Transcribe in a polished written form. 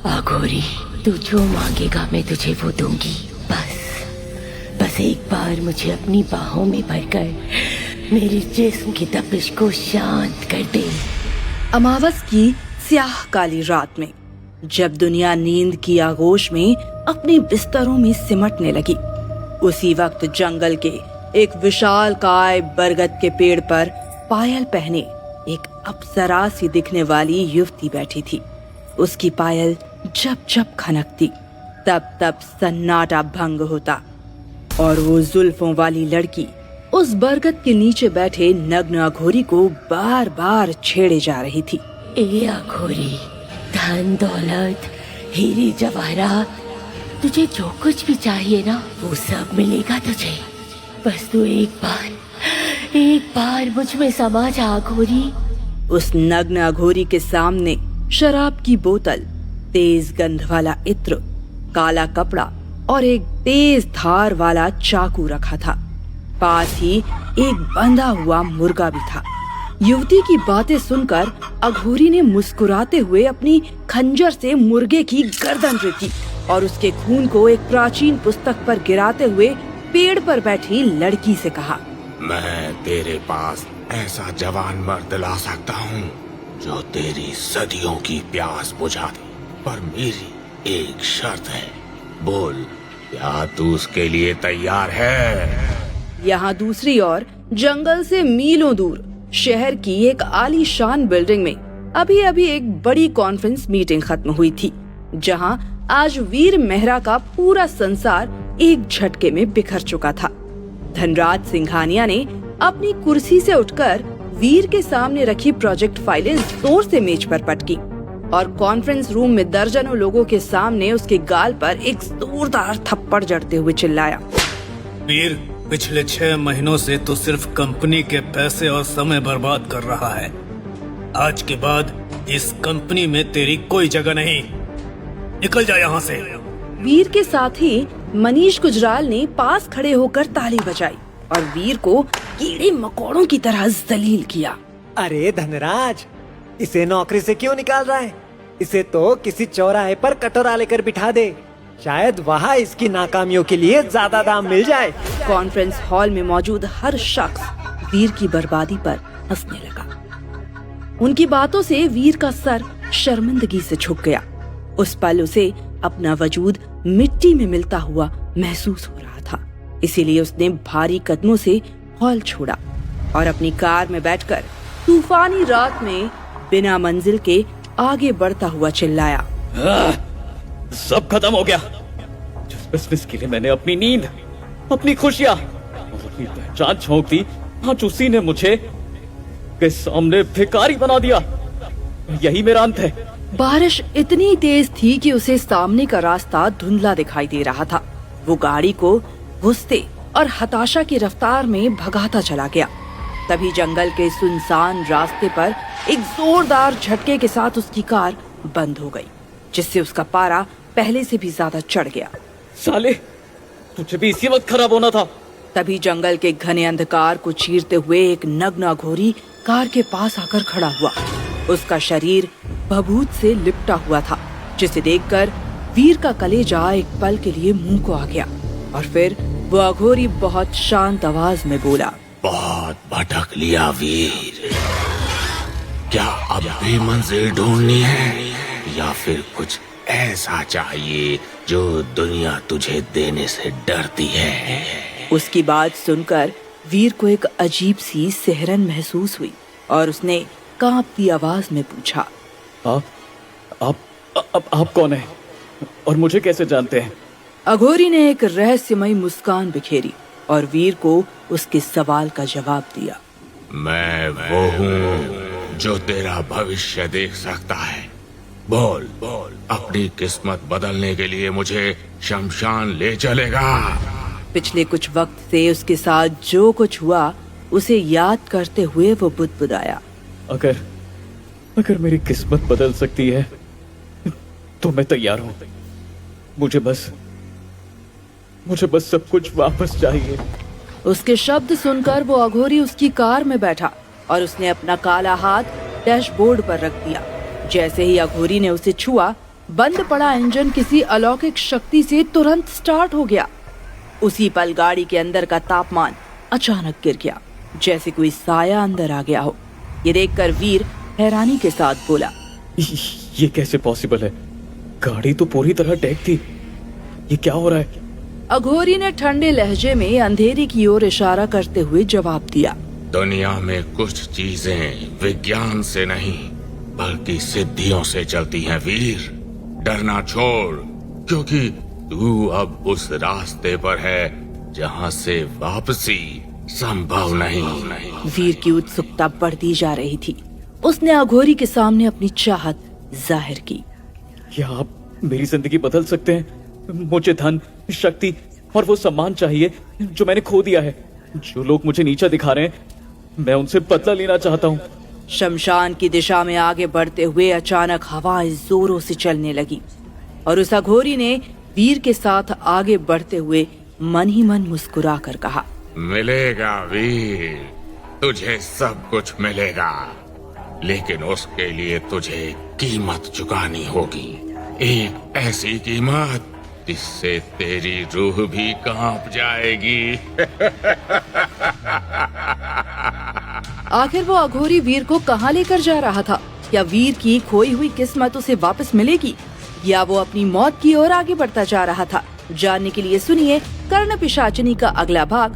आघोरी, तू जो मांगेगा मैं तुझे वो दूंगी। बस एक बार मुझे अपनी बाहों में भरकर मेरे जिस्म की तपिश को शांत कर दे। अमावस की स्याह काली रात में जब दुनिया नींद की आगोश में अपने बिस्तरों में सिमटने लगी, उसी वक्त जंगल के एक विशालकाय बरगद के पेड़ पर पायल पहने एक अप्सरा सी दिखने वाली युवती बैठी थी। उसकी पायल जब जब खनकती तब तब सन्नाटा भंग होता और वो जुल्फों वाली लड़की उस बरगद के नीचे बैठे नग्न अघोरी को बार बार छेड़े जा रही थी। ए अघोरी, धन दौलत हीरे जवाहरात, तुझे जो कुछ भी चाहिए ना वो सब मिलेगा तुझे। बस तू एक बार मुझ में समा जा अघोरी। उस नग्न अघोरी के सामने शराब की बोतल, तेज गंध वाला इत्र, काला कपड़ा और एक तेज धार वाला चाकू रखा था। पास ही एक बंधा हुआ मुर्गा भी था। युवती की बातें सुनकर अघोरी ने मुस्कुराते हुए अपनी खंजर से मुर्गे की गर्दन रेती और उसके खून को एक प्राचीन पुस्तक पर गिराते हुए पेड़ पर बैठी लड़की से कहा, मैं तेरे पास ऐसा जवान मर्द ला सकता हूँ जो तेरी सदियों की प्यास बुझा दे, पर मेरी एक शर्त है। बोल, क्या तू उसके लिए तैयार है? यहाँ दूसरी ओर जंगल से मीलों दूर शहर की एक आलीशान बिल्डिंग में अभी अभी एक बड़ी कॉन्फ्रेंस मीटिंग खत्म हुई थी, जहाँ आज वीर मेहरा का पूरा संसार एक झटके में बिखर चुका था। धनराज सिंघानिया ने अपनी कुर्सी से उठकर वीर के सामने रखी प्रोजेक्ट फाइलें जोर से मेज पर पटकी और कॉन्फ्रेंस रूम में दर्जनों लोगों के सामने उसके गाल पर एक जोरदार थप्पड़ जड़ते हुए चिल्लाया, वीर, पिछले 6 महीनों से तो सिर्फ कंपनी के पैसे और समय बर्बाद कर रहा है। आज के बाद इस कंपनी में तेरी कोई जगह नहीं, निकल जा यहाँ से। वीर के साथ ही मनीष गुजराल ने पास खड़े होकर ताली बजाई और वीर को कीड़े मकोड़ों की तरह जलील किया। अरे धनराज, इसे नौकरी से क्यों निकाल रहा है? इसे तो किसी चौराहे पर कटोरा लेकर बिठा दे, शायद वहाँ इसकी नाकामियों के लिए ज्यादा दाम मिल जाए। कॉन्फ्रेंस हॉल में मौजूद हर शख्स वीर की बर्बादी पर हंसने लगा। उनकी बातों से वीर का सर शर्मिंदगी से झुक गया। उस पल उसे अपना वजूद मिट्टी में मिलता हुआ महसूस हो रहा था। इसीलिए उसने भारी कदमों से हॉल छोड़ा और अपनी कार में बैठकर तूफानी रात में बिना मंजिल के आगे बढ़ता हुआ चिल्लाया, सब खत्म हो गया। जिस बिजनेस के लिए मैंने अपनी नींद, अपनी खुशियाँ और अपनी पहचान झोंक दी, आज उसी ने मुझे के सामने भिखारी बना दिया। यही मेरा अंत है। बारिश इतनी तेज थी कि उसे सामने का रास्ता धुंधला दिखाई दे रहा था। वो गाड़ी को गुस्से और हताशा की रफ्तार में भगाता चला गया। तभी जंगल के सुनसान रास्ते पर एक जोरदार झटके के साथ उसकी कार बंद हो गई, जिससे उसका पारा पहले से भी ज्यादा चढ़ गया। साले, तुझे भी इसी वक्त खराब होना था। तभी जंगल के घने अंधकार को चीरते हुए एक नग्न अघोरी कार के पास आकर खड़ा हुआ। उसका शरीर भभूत से लिपटा हुआ था, जिसे देखकर वीर का कलेजा एक पल के लिए मुंह को आ गया और फिर वो अघोरी बहुत शांत आवाज में बोला, बहुत भटक लिया वीर। क्या अब भी मंजिल ढूंढनी है या फिर कुछ ऐसा चाहिए जो दुनिया तुझे देने से डरती है? उसकी बात सुनकर वीर को एक अजीब सी सिहरन महसूस हुई और उसने कांपती आवाज में पूछा, आप कौन है और मुझे कैसे जानते हैं? अघोरी ने एक रहस्यमयी मुस्कान बिखेरी और वीर को उसके सवाल का जवाब दिया, मैं वो हूँ जो तेरा भविष्य देख सकता है। बोल, अपनी किस्मत बदलने के लिए मुझे शमशान ले चलेगा। पिछले कुछ वक्त से उसके साथ जो कुछ हुआ उसे याद करते हुए वो बुदबुदाया, अगर मेरी किस्मत बदल सकती है तो मैं तैयार हूँ। मुझे बस सब कुछ वापस चाहिए। उसके शब्द सुनकर वो अघोरी उसकी कार में बैठा और उसने अपना काला हाथ डैशबोर्ड पर रख दिया। जैसे ही अघोरी ने उसे छुआ, बंद पड़ा इंजन किसी अलौकिक शक्ति से तुरंत स्टार्ट हो गया। उसी पल गाड़ी के अंदर का तापमान अचानक गिर गया, जैसे कोई साया अंदर आ गया हो। ये देखकर वीर हैरानी के साथ बोला, ये कैसे पॉसिबल है? गाड़ी तो पूरी तरह डेक थी। ये क्या हो रहा है? अघोरी ने ठंडे लहजे में अंधेरे की ओर इशारा करते हुए जवाब दिया, दुनिया में कुछ चीजें विज्ञान से नहीं बल्कि सिद्धियों से चलती हैं वीर। डरना छोड़, क्योंकि तू अब उस रास्ते पर है जहाँ से वापसी संभव नहीं। वीर की उत्सुकता बढ़ती जा रही थी। उसने अघोरी के सामने अपनी चाहत जाहिर की। क्या आप मेरी जिंदगी बदल सकते हैं? मुझे धन, शक्ति और वो सम्मान चाहिए जो मैंने खो दिया है। जो लोग मुझे नीचा दिखा रहे हैं, मैं उनसे बदला लेना चाहता हूँ। शमशान की दिशा में आगे बढ़ते हुए अचानक हवाएं जोरों से चलने लगी और उस अघोरी ने वीर के साथ आगे बढ़ते हुए मन ही मन मुस्कुरा कर कहा, मिलेगा वीर, तुझे सब कुछ मिलेगा, लेकिन उसके लिए तुझे कीमत चुकानी होगी। एक ऐसी कीमत जिससे तेरी रूह भी कांप जाएगी। आखिर वो अघोरी वीर को कहाँ लेकर जा रहा था? क्या वीर की खोई हुई किस्मत उसे वापस मिलेगी या वो अपनी मौत की ओर आगे बढ़ता जा रहा था? जानने के लिए सुनिए कर्ण पिशाचिनी का अगला भाग